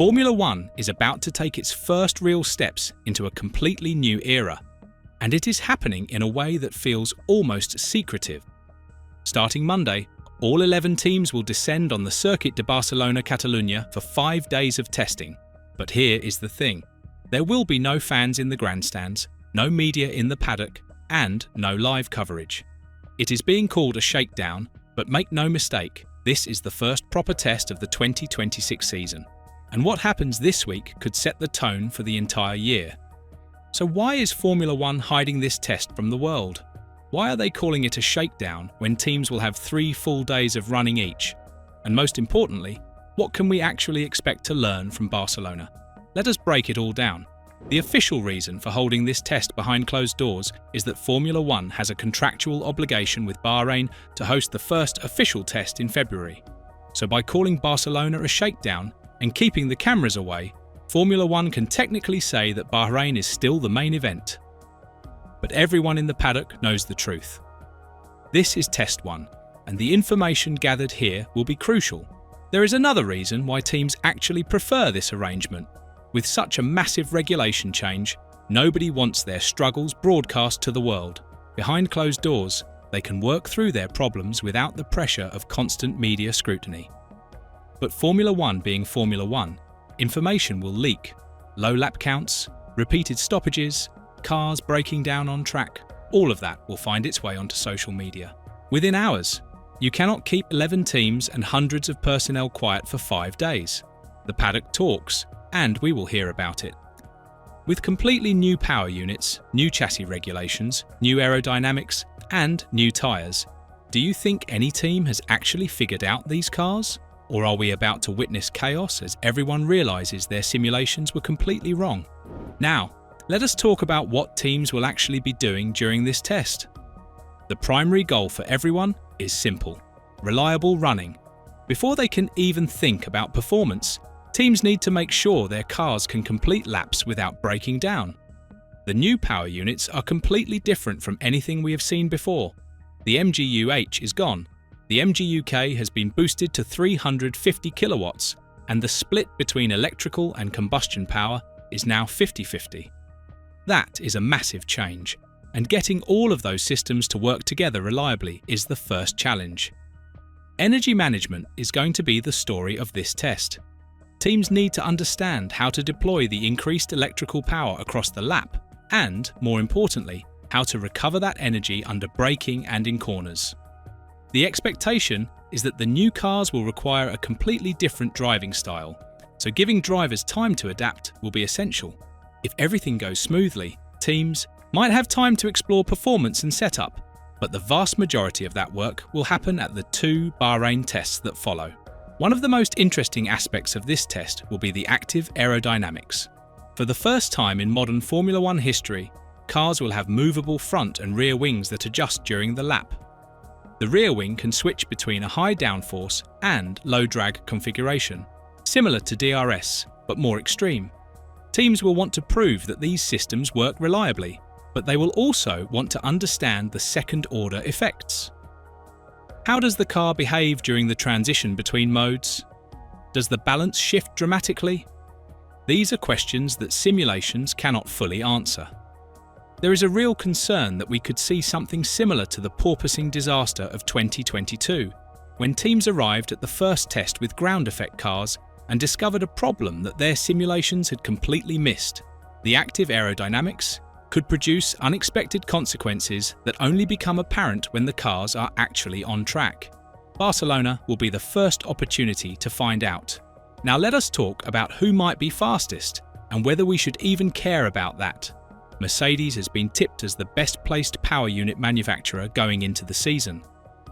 Formula One is about to take its first real steps into a completely new era, and it is happening in a way that feels almost secretive. Starting Monday, all 11 teams will descend on the Circuit de Barcelona-Catalunya for 5 days of testing. But here is the thing. There will be no fans in the grandstands, no media in the paddock, and no live coverage. It is being called a shakedown, but make no mistake, this is the first proper test of the 2026 season. And what happens this week could set the tone for the entire year. So why is Formula One hiding this test from the world? Why are they calling it a shakedown when teams will have 3 full days of running each? And most importantly, what can we actually expect to learn from Barcelona? Let us break it all down. The official reason for holding this test behind closed doors is that Formula One has a contractual obligation with Bahrain to host the first official test in February. So by calling Barcelona a shakedown and keeping the cameras away, Formula One can technically say that Bahrain is still the main event. But everyone in the paddock knows the truth. This is Test 1, and the information gathered here will be crucial. There is another reason why teams actually prefer this arrangement. With such a massive regulation change, nobody wants their struggles broadcast to the world. Behind closed doors, they can work through their problems without the pressure of constant media scrutiny. But Formula One being Formula One, information will leak. Low lap counts, repeated stoppages, cars breaking down on track, all of that will find its way onto social media. Within hours, you cannot keep 11 teams and hundreds of personnel quiet for 5 days. The paddock talks, and we will hear about it. With completely new power units, new chassis regulations, new aerodynamics, and new tyres, do you think any team has actually figured out these cars? Or are we about to witness chaos as everyone realises their simulations were completely wrong? Now, let us talk about what teams will actually be doing during this test. The primary goal for everyone is simple: reliable running. Before they can even think about performance, teams need to make sure their cars can complete laps without breaking down. The new power units are completely different from anything we have seen before. The MGU-H is gone. The MGU-K has been boosted to 350 kilowatts, and the split between electrical and combustion power is now 50-50. That is a massive change, and getting all of those systems to work together reliably is the first challenge. Energy management is going to be the story of this test. Teams need to understand how to deploy the increased electrical power across the lap and, more importantly, how to recover that energy under braking and in corners. The expectation is that the new cars will require a completely different driving style, so giving drivers time to adapt will be essential. If everything goes smoothly, teams might have time to explore performance and setup, but the vast majority of that work will happen at the 2 Bahrain tests that follow. One of the most interesting aspects of this test will be the active aerodynamics. For the first time in modern Formula One history, cars will have movable front and rear wings that adjust during the lap. The rear wing can switch between a high downforce and low drag configuration, similar to DRS, but more extreme. Teams will want to prove that these systems work reliably, but they will also want to understand the second-order effects. How does the car behave during the transition between modes? Does the balance shift dramatically? These are questions that simulations cannot fully answer. There is a real concern that we could see something similar to the porpoising disaster of 2022, when teams arrived at the first test with ground effect cars and discovered a problem that their simulations had completely missed. The active aerodynamics could produce unexpected consequences that only become apparent when the cars are actually on track. Barcelona will be the first opportunity to find out. Now let us talk about who might be fastest and whether we should even care about that. Mercedes has been tipped as the best-placed power unit manufacturer going into the season,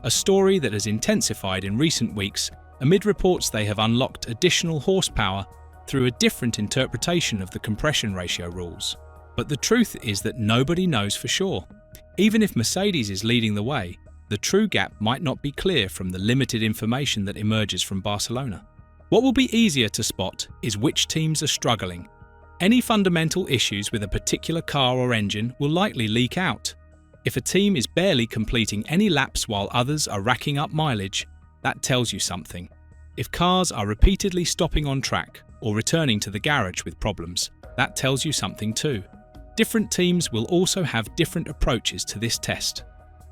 a story that has intensified in recent weeks amid reports they have unlocked additional horsepower through a different interpretation of the compression ratio rules. But the truth is that nobody knows for sure. Even if Mercedes is leading the way, the true gap might not be clear from the limited information that emerges from Barcelona. What will be easier to spot is which teams are struggling. Any fundamental issues with a particular car or engine will likely leak out. If a team is barely completing any laps while others are racking up mileage, that tells you something. If cars are repeatedly stopping on track or returning to the garage with problems, that tells you something too. Different teams will also have different approaches to this test.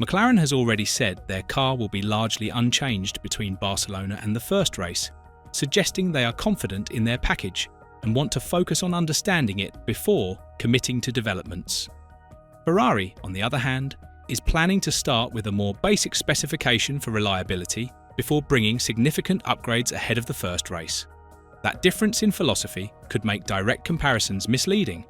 McLaren has already said their car will be largely unchanged between Barcelona and the first race, suggesting they are confident in their package and want to focus on understanding it before committing to developments. Ferrari, on the other hand, is planning to start with a more basic specification for reliability before bringing significant upgrades ahead of the first race. That difference in philosophy could make direct comparisons misleading.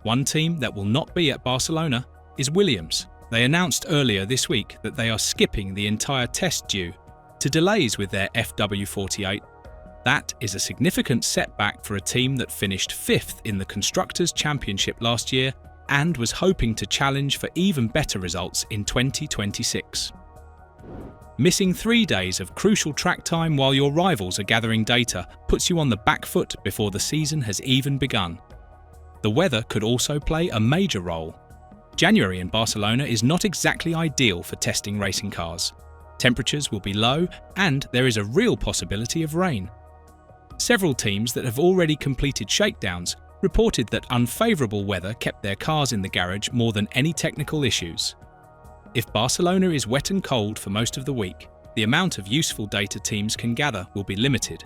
One team that will not be at Barcelona is Williams. They announced earlier this week that they are skipping the entire test due to delays with their FW48. That is a significant setback for a team that finished 5th in the Constructors' Championship last year and was hoping to challenge for even better results in 2026. Missing 3 days of crucial track time while your rivals are gathering data puts you on the back foot before the season has even begun. The weather could also play a major role. January in Barcelona is not exactly ideal for testing racing cars. Temperatures will be low and there is a real possibility of rain. Several teams that have already completed shakedowns reported that unfavourable weather kept their cars in the garage more than any technical issues. If Barcelona is wet and cold for most of the week, the amount of useful data teams can gather will be limited.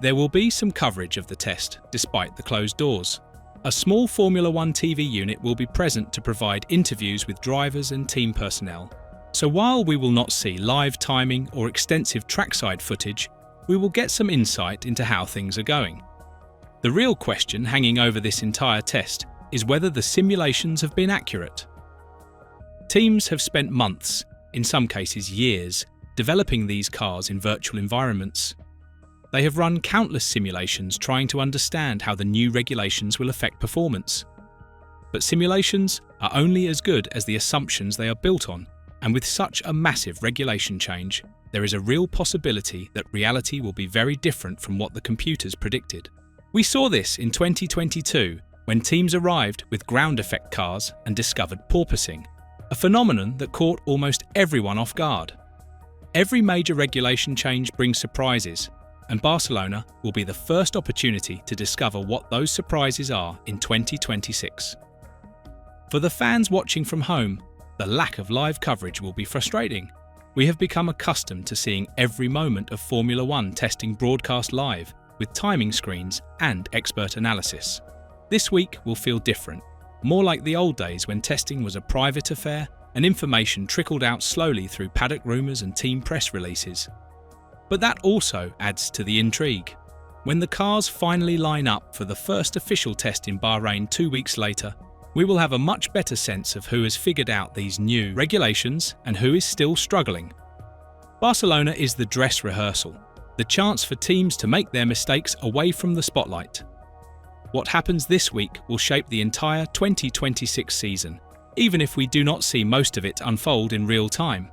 There will be some coverage of the test, despite the closed doors. A small Formula One TV unit will be present to provide interviews with drivers and team personnel. So while we will not see live timing or extensive trackside footage, we will get some insight into how things are going. The real question hanging over this entire test is whether the simulations have been accurate. Teams have spent months, in some cases years, developing these cars in virtual environments. They have run countless simulations trying to understand how the new regulations will affect performance. But simulations are only as good as the assumptions they are built on, and with such a massive regulation change, there is a real possibility that reality will be very different from what the computers predicted. We saw this in 2022 when teams arrived with ground effect cars and discovered porpoising, a phenomenon that caught almost everyone off guard. Every major regulation change brings surprises, and Barcelona will be the first opportunity to discover what those surprises are in 2026. For the fans watching from home, the lack of live coverage will be frustrating. We have become accustomed to seeing every moment of Formula One testing broadcast live, with timing screens and expert analysis. This week will feel different, more like the old days when testing was a private affair and information trickled out slowly through paddock rumours and team press releases. But that also adds to the intrigue. When the cars finally line up for the first official test in Bahrain 2 weeks later, we will have a much better sense of who has figured out these new regulations and who is still struggling. Barcelona is the dress rehearsal, the chance for teams to make their mistakes away from the spotlight. What happens this week will shape the entire 2026 season, even if we do not see most of it unfold in real time.